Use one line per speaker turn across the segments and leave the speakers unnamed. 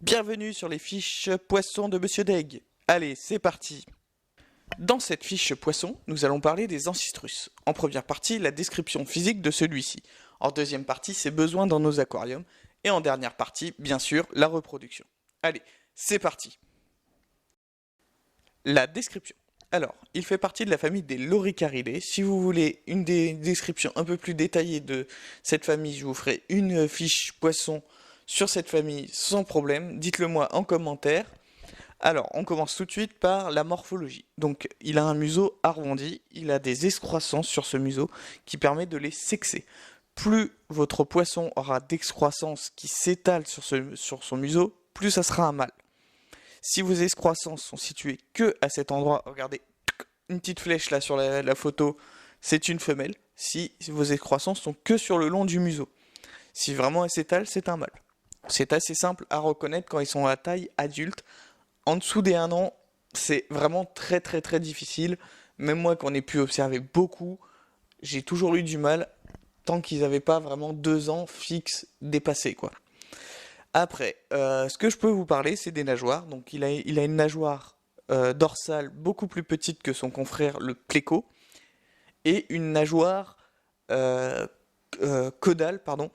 Bienvenue sur les fiches poissons de Monsieur Deg. Allez, c'est parti. Dans cette fiche poisson, nous allons parler des ancistrus. En première partie, la description physique de celui-ci. En deuxième partie, ses besoins dans nos aquariums. Et en dernière partie, bien sûr, la reproduction. Allez, c'est parti. La description. Alors, il fait partie de la famille des Loricaridae. Si vous voulez une description un peu plus détaillée de cette famille, je vous ferai une fiche poisson sur cette famille sans problème. Dites-le moi en commentaire. Alors, on commence tout de suite par la morphologie. Donc, il a un museau arrondi, il a des excroissances sur ce museau qui permet de les sexer. Plus votre poisson aura d'excroissances qui s'étalent sur son museau, plus ça sera un mâle. Si vos excroissances sont situées que à cet endroit, regardez, une petite flèche là sur la photo, c'est une femelle. Si vos excroissances sont que sur le long du museau. Si vraiment elles s'étalent, c'est un mâle. C'est assez simple à reconnaître quand ils sont à taille adulte. En dessous des 1 an, c'est vraiment très difficile. Même moi, qu'on ait pu observer beaucoup, j'ai toujours eu du mal tant qu'ils n'avaient pas vraiment 2 ans fixes dépassés, quoi. Après, ce que je peux vous parler, c'est des nageoires. Donc il a une nageoire dorsale beaucoup plus petite que son confrère le pléco, et une nageoire caudale, pardon,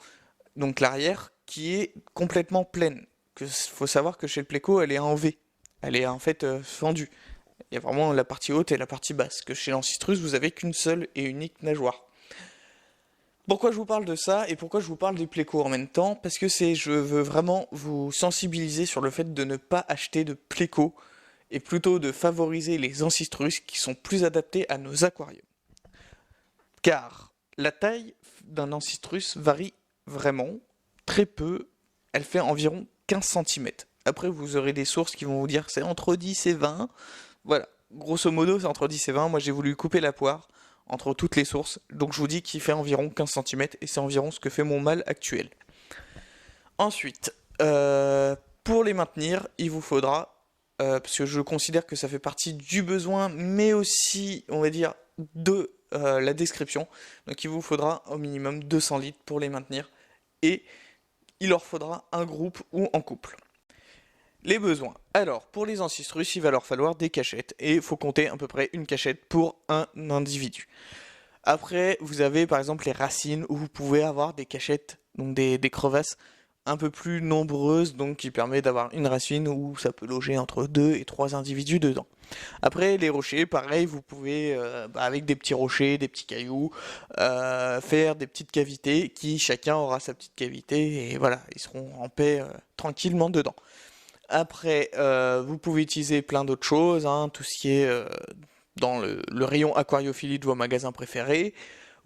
donc l'arrière, qui est complètement pleine. Faut savoir que chez le pléco, elle est en V. Elle est en fait fendue. Il y a vraiment la partie haute et la partie basse. Que chez l'ancistrus, vous avez qu'une seule et unique nageoire. Pourquoi je vous parle de ça et pourquoi je vous parle des plécos en même temps? Parce que je veux vraiment vous sensibiliser sur le fait de ne pas acheter de plécos et plutôt de favoriser les ancistrus qui sont plus adaptés à nos aquariums. Car la taille d'un ancistrus varie vraiment très peu. Elle fait environ 15 cm. Après, vous aurez des sources qui vont vous dire que c'est entre 10 et 20. Voilà, grosso modo, c'est entre 10 et 20. Moi, j'ai voulu couper la poire entre toutes les sources. Donc, je vous dis qu'il fait environ 15 cm et c'est environ ce que fait mon mâle actuel. Ensuite, pour les maintenir, il vous faudra, parce que je considère que ça fait partie du besoin, mais aussi, on va dire, de la description. Donc, il vous faudra au minimum 200 litres pour les maintenir. Et il leur faudra un groupe ou en couple. Les besoins. Alors, pour les ancistrus, il va leur falloir des cachettes. Et il faut compter à peu près une cachette pour un individu. Après, vous avez par exemple les racines où vous pouvez avoir des cachettes, donc des crevasses un peu plus nombreuses, donc qui permet d'avoir une racine où ça peut loger entre 2 et 3 individus dedans. Après, les rochers, pareil, vous pouvez, avec des petits rochers, des petits cailloux, faire des petites cavités qui, chacun aura sa petite cavité, et voilà, ils seront en paix tranquillement dedans. Après, vous pouvez utiliser plein d'autres choses, hein, tout ce qui est dans le rayon aquariophilie de vos magasins préférés.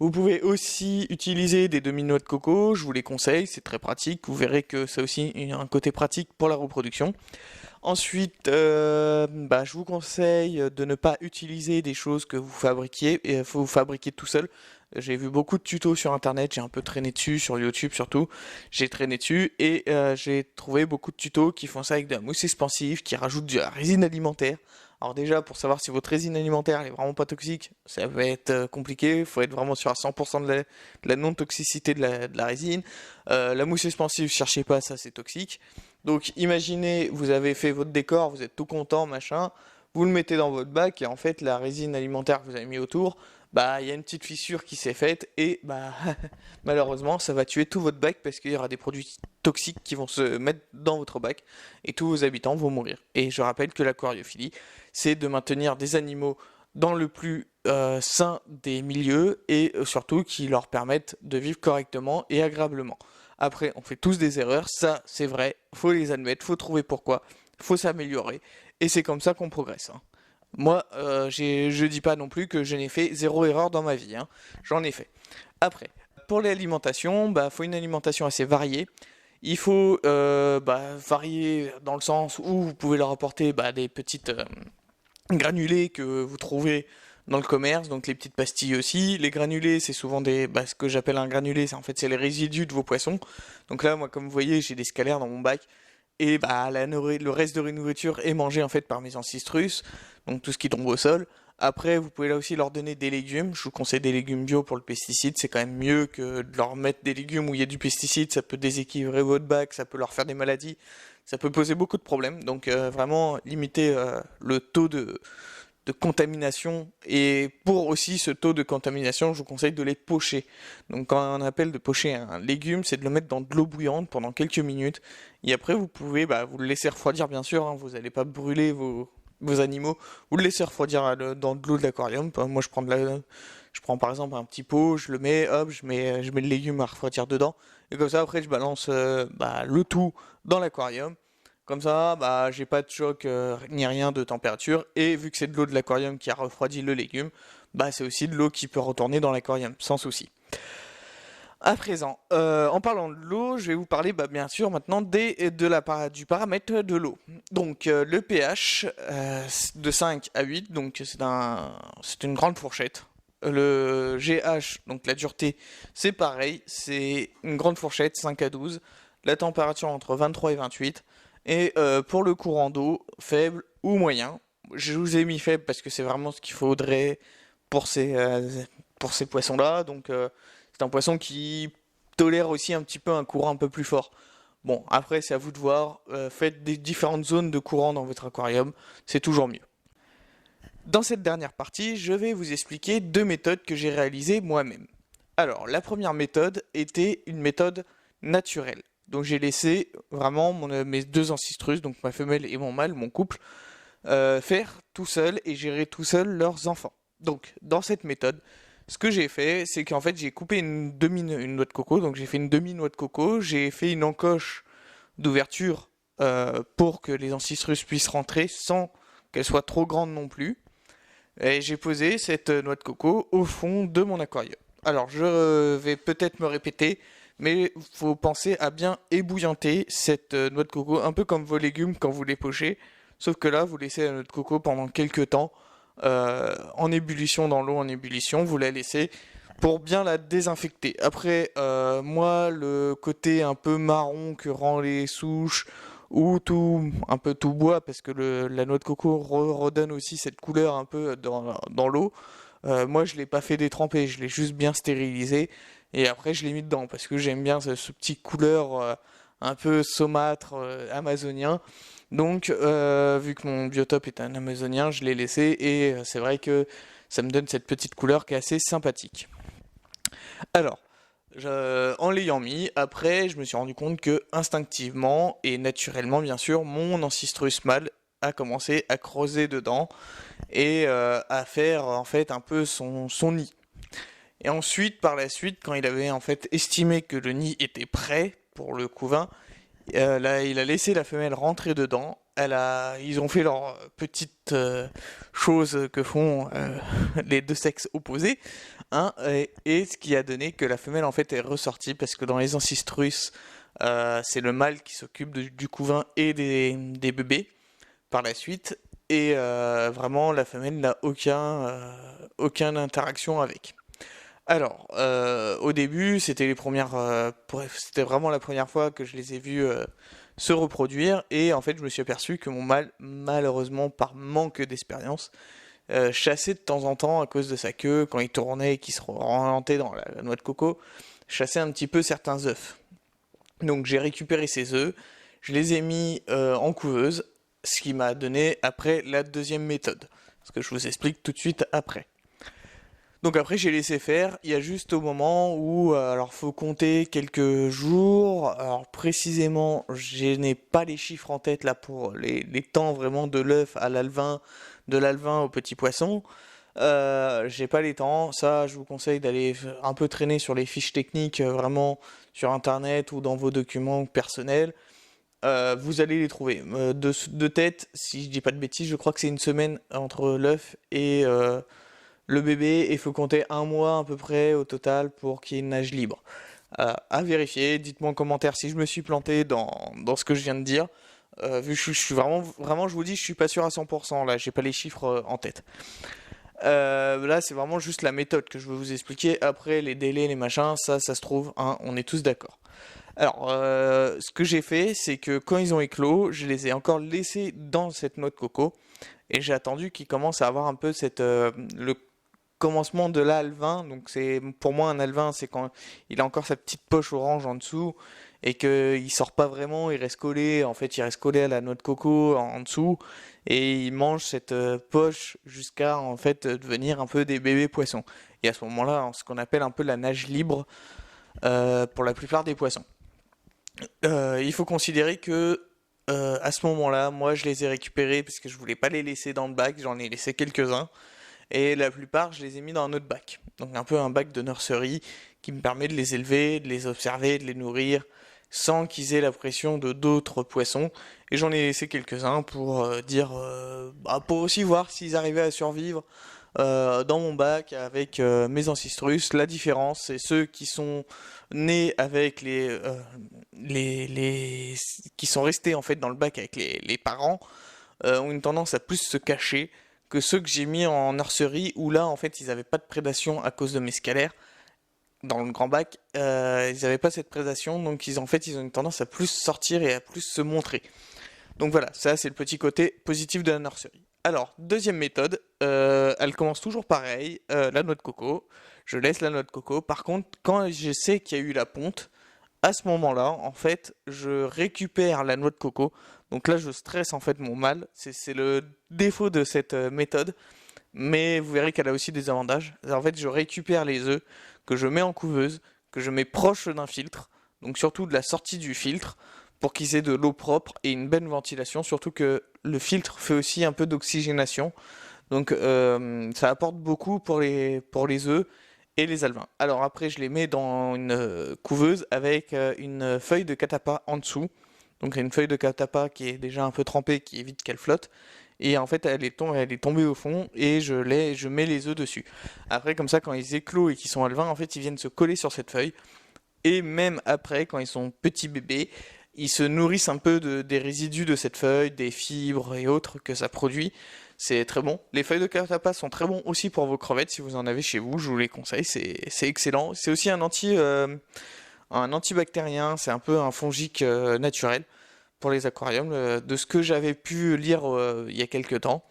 Vous pouvez aussi utiliser des demi-noix de coco, je vous les conseille, c'est très pratique. Vous verrez que ça aussi un côté pratique pour la reproduction. Ensuite, je vous conseille de ne pas utiliser des choses que vous fabriquiez, et faut vous fabriquer tout seul. J'ai vu beaucoup de tutos sur internet, j'ai un peu traîné dessus, sur YouTube surtout, j'ai traîné dessus, et j'ai trouvé beaucoup de tutos qui font ça avec de la mousse expansive, qui rajoutent de la résine alimentaire. Alors déjà, pour savoir si votre résine alimentaire elle est vraiment pas toxique, ça va être compliqué, il faut être vraiment sûr à 100% de la non-toxicité de la résine. La mousse expansive, cherchez pas, ça c'est toxique. Donc imaginez, vous avez fait votre décor, vous êtes tout content, machin, vous le mettez dans votre bac, et en fait la résine alimentaire que vous avez mis autour, il y a une petite fissure qui s'est faite, et malheureusement ça va tuer tout votre bac parce qu'il y aura des produits toxiques qui vont se mettre dans votre bac, et tous vos habitants vont mourir. Et je rappelle que l'aquariophilie, c'est de maintenir des animaux dans le plus sain des milieux, et surtout qui leur permettent de vivre correctement et agréablement. Après, on fait tous des erreurs, ça c'est vrai, faut les admettre, faut trouver pourquoi, faut s'améliorer, et c'est comme ça qu'on progresse, hein. Moi, je dis pas non plus que je n'ai fait 0 erreur dans ma vie, hein. J'en ai fait. Après, pour l'alimentation, faut une alimentation assez variée. Il faut varier dans le sens où vous pouvez leur apporter des petites granulés que vous trouvez dans le commerce, donc les petites pastilles aussi. Les granulés, c'est souvent ce que j'appelle un granulé, c'est les résidus de vos poissons. Donc là, moi, comme vous voyez, j'ai des scalaires dans mon bac, et le reste de la nourriture est mangé en fait par mes ancistrus, donc tout ce qui tombe au sol. Après, vous pouvez là aussi leur donner des légumes. Je vous conseille des légumes bio pour le pesticide. C'est quand même mieux que de leur mettre des légumes où il y a du pesticide. Ça peut déséquilibrer votre bac, ça peut leur faire des maladies. Ça peut poser beaucoup de problèmes. Donc vraiment, limiter le taux de contamination. Et pour aussi ce taux de contamination, je vous conseille de les pocher. Donc quand on appelle de pocher un légume, c'est de le mettre dans de l'eau bouillante pendant quelques minutes. Et après, vous pouvez vous le laisser refroidir, bien sûr. Hein, vous n'allez pas brûler vos animaux. Vous le laissez refroidir dans de l'eau de l'aquarium. Moi, je prends par exemple un petit pot, je le mets, hop, je mets le légume à refroidir dedans. Et comme ça, après, je balance le tout dans l'aquarium. Comme ça, j'ai pas de choc ni rien de température. Et vu que c'est de l'eau de l'aquarium qui a refroidi le légume, c'est aussi de l'eau qui peut retourner dans l'aquarium, sans souci. À présent, en parlant de l'eau, je vais vous parler bien sûr maintenant du paramètre de l'eau. Donc le pH de 5 à 8, donc c'est une grande fourchette. Le GH, donc la dureté, c'est pareil, c'est une grande fourchette, 5 à 12. La température entre 23 et 28. Et pour le courant d'eau, faible ou moyen. Je vous ai mis faible parce que c'est vraiment ce qu'il faudrait pour ces poissons-là. Donc c'est un poisson qui tolère aussi un petit peu un courant un peu plus fort. Bon, après c'est à vous de voir. Faites des différentes zones de courant dans votre aquarium, c'est toujours mieux. Dans cette dernière partie, je vais vous expliquer 2 méthodes que j'ai réalisées moi-même. Alors, la première méthode était une méthode naturelle. Donc j'ai laissé vraiment mes 2 ancistrus, donc ma femelle et mon mâle, mon couple, faire tout seul et gérer tout seul leurs enfants. Donc dans cette méthode, ce que j'ai fait, c'est qu'en fait j'ai coupé une noix de coco, donc j'ai fait une demi-noix de coco, j'ai fait une encoche d'ouverture pour que les ancistrus puissent rentrer sans qu'elle soit trop grande non plus. Et j'ai posé cette noix de coco au fond de mon aquarium. Alors je vais peut-être me répéter, mais il faut penser à bien ébouillanter cette noix de coco, un peu comme vos légumes quand vous les pochez, sauf que là, vous laissez la noix de coco pendant quelques temps en ébullition, dans l'eau en ébullition, vous la laissez pour bien la désinfecter. Après, moi, le côté un peu marron que rend les souches, ou un peu tout bois, parce que la noix de coco redonne aussi cette couleur un peu dans l'eau, moi, je l'ai pas fait détremper, je l'ai juste bien stérilisé. Et après, je l'ai mis dedans parce que j'aime bien ce petit couleur un peu saumâtre amazonien. Donc, vu que mon biotope est un amazonien, je l'ai laissé et c'est vrai que ça me donne cette petite couleur qui est assez sympathique. Alors, en l'ayant mis, après, je me suis rendu compte que instinctivement et naturellement, bien sûr, mon ancistrus mâle a commencé à creuser dedans et à faire en fait un peu son nid. Et ensuite, par la suite, quand il avait en fait estimé que le nid était prêt pour le couvain, là, il a laissé la femelle rentrer dedans. Ils ont fait leur petite chose que font les 2 sexes opposés, hein, et ce qui a donné que la femelle en fait est ressortie parce que dans les ancistrus, c'est le mâle qui s'occupe du couvain et des bébés par la suite, et vraiment la femelle n'a aucune interaction avec. Alors, au début, c'était c'était vraiment la première fois que je les ai vus se reproduire, et en fait, je me suis aperçu que mon mâle, malheureusement, par manque d'expérience, chassait de temps en temps à cause de sa queue, quand il tournait et qu'il se orientait dans la noix de coco, chassait un petit peu certains œufs. Donc, j'ai récupéré ces œufs, je les ai mis en couveuse, ce qui m'a donné après la deuxième méthode, ce que je vous explique tout de suite après. Donc après j'ai laissé faire, il y a juste au moment où alors faut compter quelques jours, alors précisément je n'ai pas les chiffres en tête là pour les temps vraiment de l'œuf à l'alevin, de l'alevin au petit poisson, j'ai pas les temps, ça je vous conseille d'aller un peu traîner sur les fiches techniques vraiment sur internet ou dans vos documents personnels, vous allez les trouver. De tête, si je dis pas de bêtises, je crois que c'est une semaine entre l'œuf et le bébé, il faut compter 1 mois à peu près au total pour qu'il nage libre. À vérifier, dites-moi en commentaire si je me suis planté dans ce que je viens de dire. Vu que je suis vraiment, je vous dis, je suis pas sûr à 100%, là, j'ai pas les chiffres en tête. Là, c'est vraiment juste la méthode que je veux vous expliquer. Après, les délais, les machins, ça se trouve, hein, on est tous d'accord. Alors, ce que j'ai fait, c'est que quand ils ont éclos, je les ai encore laissés dans cette noix de coco. et j'ai attendu qu'il commence à avoir un peu le commencement de l'alvin. Donc c'est pour moi un alvin, c'est quand il a encore sa petite poche orange en dessous et qu'il sort pas vraiment, il reste collé. En fait, il reste collé à la noix de coco en dessous et il mange cette poche jusqu'à en fait devenir un peu des bébés poissons. Et à ce moment-là, ce qu'on appelle un peu la nage libre pour la plupart des poissons. Il faut considérer que à ce moment-là, moi je les ai récupérés parce que je voulais pas les laisser dans le bac, j'en ai laissé quelques-uns. Et la plupart, je les ai mis dans un autre bac. Donc un peu un bac de nurserie qui me permet de les élever, de les observer, de les nourrir, sans qu'ils aient la pression de d'autres poissons. Et j'en ai laissé quelques-uns pour pour aussi voir s'ils arrivaient à survivre dans mon bac avec mes ancistrus. La différence, c'est ceux qui sont nés avec qui sont restés en fait dans le bac avec les parents ont une tendance à plus se cacher que ceux que j'ai mis en nurserie où là en fait ils n'avaient pas de prédation à cause de mes scalaires. Dans le grand bac, ils n'avaient pas cette prédation, donc en fait ils ont une tendance à plus sortir et à plus se montrer. Donc voilà, ça c'est le petit côté positif de la nurserie. Alors, deuxième méthode, elle commence toujours pareil, la noix de coco. Je laisse la noix de coco. Par contre, quand je sais qu'il y a eu la ponte, à ce moment-là, en fait, je récupère la noix de coco. Donc là, je stresse en fait mon mâle. C'est le défaut de cette méthode. Mais vous verrez qu'elle a aussi des avantages. En fait, je récupère les œufs que je mets en couveuse, que je mets proche d'un filtre. Donc surtout de la sortie du filtre pour qu'ils aient de l'eau propre et une bonne ventilation. Surtout que le filtre fait aussi un peu d'oxygénation. Donc ça apporte beaucoup pour les œufs et les alevins. Alors après, je les mets dans une couveuse avec une feuille de catapa en dessous. Donc une feuille de catapa qui est déjà un peu trempée, qui évite qu'elle flotte. Et en fait, elle est tombée au fond et je mets les œufs dessus. Après, comme ça, quand ils éclosent et qu'ils sont alevins, en fait, ils viennent se coller sur cette feuille. Et même après, quand ils sont petits bébés, ils se nourrissent un peu des résidus de cette feuille, des fibres et autres que ça produit. C'est très bon. Les feuilles de catapa sont très bons aussi pour vos crevettes. Si vous en avez chez vous, je vous les conseille. C'est excellent. C'est aussi un antibactérien. C'est un peu un fongique naturel pour les aquariums. De ce que j'avais pu lire il y a quelques temps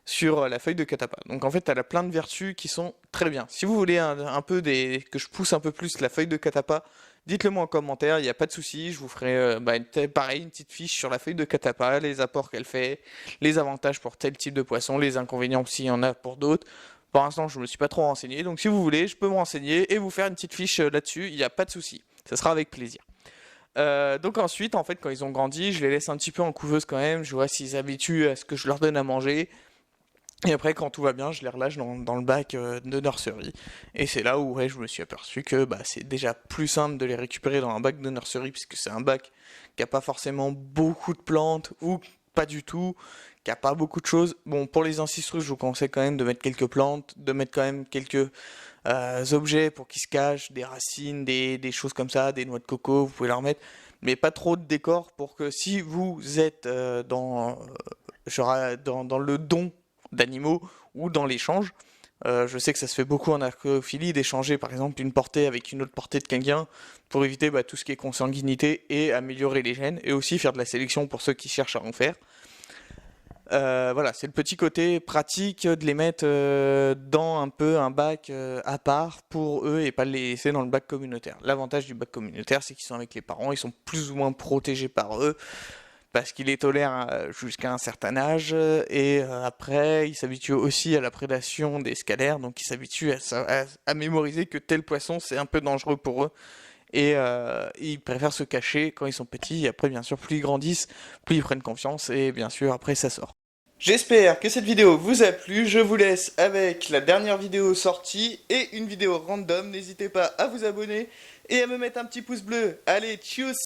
sur la feuille de catapa. Donc en fait, elle a plein de vertus qui sont très bien. Si vous voulez que je pousse un peu plus la feuille de catapa, dites-le moi en commentaire, il n'y a pas de souci, je vous ferai pareil, une petite fiche sur la feuille de catapa, les apports qu'elle fait, les avantages pour tel type de poisson, les inconvénients s'il y en a pour d'autres. Pour l'instant, je ne me suis pas trop renseigné, donc si vous voulez, je peux me renseigner et vous faire une petite fiche là-dessus, il n'y a pas de souci, ça sera avec plaisir. Donc ensuite, en fait, quand ils ont grandi, je les laisse un petit peu en couveuse quand même, je vois s'ils s'habituent à ce que je leur donne à manger. Et après, quand tout va bien, je les relâche dans le bac de nurserie. Et c'est là où ouais, je me suis aperçu que c'est déjà plus simple de les récupérer dans un bac de nurserie, puisque c'est un bac qui n'a pas forcément beaucoup de plantes, ou pas du tout, qui n'a pas beaucoup de choses. Bon, pour les ancistrus, je vous conseille quand même de mettre quelques plantes, de mettre quand même quelques objets pour qu'ils se cachent, des racines, des choses comme ça, des noix de coco, vous pouvez leur mettre, mais pas trop de décor pour que si vous êtes dans le don d'animaux ou dans l'échange. Je sais que ça se fait beaucoup en aquariophilie d'échanger par exemple une portée avec une autre portée de quelqu'un pour éviter tout ce qui est consanguinité et améliorer les gènes et aussi faire de la sélection pour ceux qui cherchent à en faire. Voilà, c'est le petit côté pratique de les mettre dans un peu un bac à part pour eux et pas les laisser dans le bac communautaire. L'avantage du bac communautaire, c'est qu'ils sont avec les parents, ils sont plus ou moins protégés par eux parce qu'il les tolère jusqu'à un certain âge, et après, il s'habitue aussi à la prédation des scalaires, donc il s'habitue à mémoriser que tel poisson, c'est un peu dangereux pour eux, et ils préfèrent se cacher quand ils sont petits, et après, bien sûr, plus ils grandissent, plus ils prennent confiance, et bien sûr, après, ça sort. J'espère que cette vidéo vous a plu, je vous laisse avec la dernière vidéo sortie, et une vidéo random, n'hésitez pas à vous abonner, et à me mettre un petit pouce bleu. Allez, tchuss!